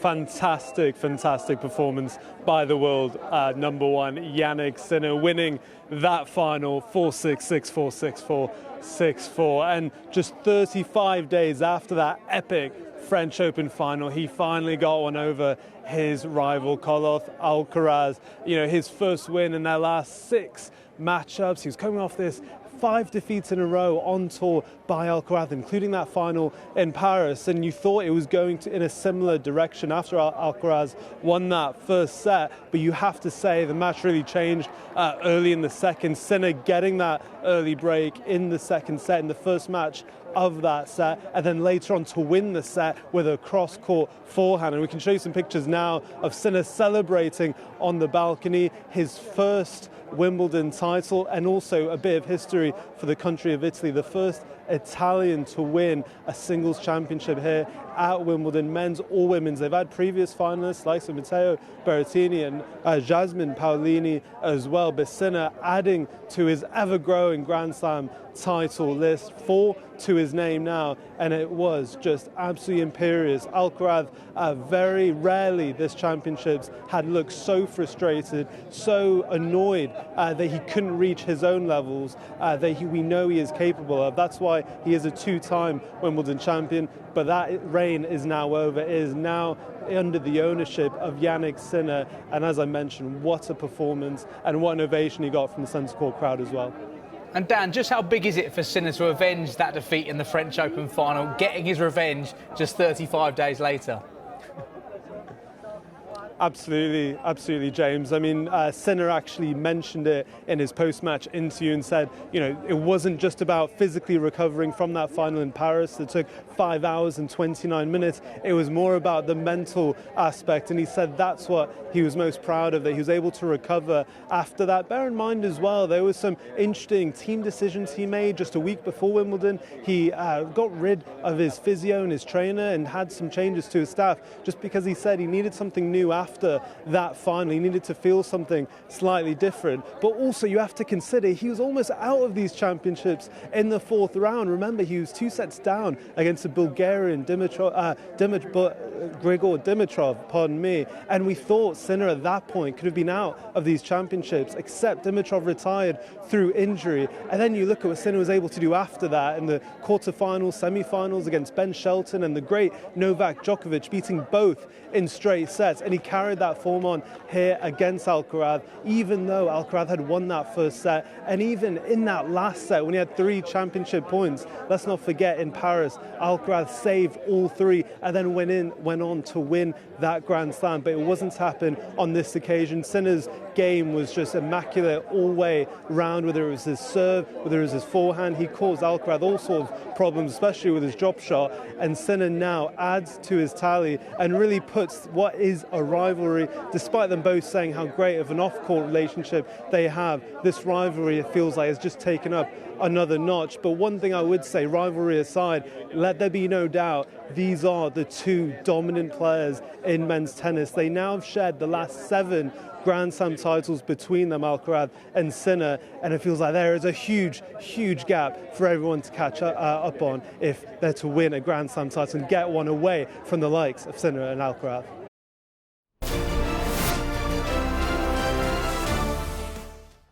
fantastic performance by the world number one, Jannik Sinner, winning that final 4-6, 6-4, 6-4, 6-4. And just 35 days after that epic French Open final, he finally got one over his rival Carlos Alcaraz. You know, his first win in their last 6 matchups. He was coming off this 5 defeats in a row on tour by Alcaraz, including that final in Paris, and you thought it was going in a similar direction after Alcaraz won that first set, but you have to say the match really changed early in the second. Sinner getting that early break in the second set in the first match of that set, and then later on to win the set with a cross-court forehand. And we can show you some pictures now of Sinner celebrating on the balcony, his first Wimbledon title, and also a bit of history for the country of Italy, the first Italian to win a singles championship here at Wimbledon, men's or women's. They've had previous finalists like Matteo Berrettini and Jasmine Paolini as well, but Sinner adding to his ever-growing Grand Slam title list, 4 to his name now, and it was just absolutely imperious. Alcaraz, very rarely this championships had looked so frustrated, so annoyed that he couldn't reach his own levels that we know he is capable of. That's why he is a 2-time Wimbledon champion, but that reign is now over. It is now under the ownership of Jannik Sinner, and as I mentioned, what a performance and what an ovation he got from the centre court crowd as well. And Dan, just how big is it for Sinner to avenge that defeat in the French Open final, getting his revenge just 35 days later? Absolutely, James. I mean, Sinner actually mentioned it in his post-match interview and said, you know, it wasn't just about physically recovering from that final in Paris that took 5 hours and 29 minutes. It was more about the mental aspect, and he said that's what he was most proud of, that he was able to recover after that. Bear in mind as well, there were some interesting team decisions he made just a week before Wimbledon. He got rid of his physio and his trainer and had some changes to his staff just because he said he needed something new after that final. He needed to feel something slightly different. But also you have to consider he was almost out of these championships in the 4th round. Remember, he was 2 sets down against a Bulgarian, Grigor Dimitrov, and we thought Sinner at that point could have been out of these championships, except Dimitrov retired through injury. And then you look at what Sinner was able to do after that in the quarterfinals, semi-finals against Ben Shelton and the great Novak Djokovic, beating both in straight sets, and he carried that form on here against Alcaraz, even though Alcaraz had won that first set. And even in that last set, when he had 3 championship points, let's not forget in Paris, Alcaraz saved all 3 and then went on to win that Grand Slam. But it wasn't to happen on this occasion. Sinner's game was just immaculate all the way round, whether it was his serve, whether it was his forehand. He caused Alcaraz all sorts of problems, especially with his drop shot, and Sinner now adds to his tally and really puts what is a rivalry, despite them both saying how great of an off-court relationship they have, this rivalry, it feels like, has just taken up another notch. But one thing I would say, rivalry aside, let there be no doubt, these are the 2 dominant players in men's tennis. They now have shared the last 7 Grand Slam titles between them, Alcaraz and Sinner, and it feels like there is a huge gap for everyone to catch up on if they're to win a Grand Slam title and get one away from the likes of Sinner and Alcaraz.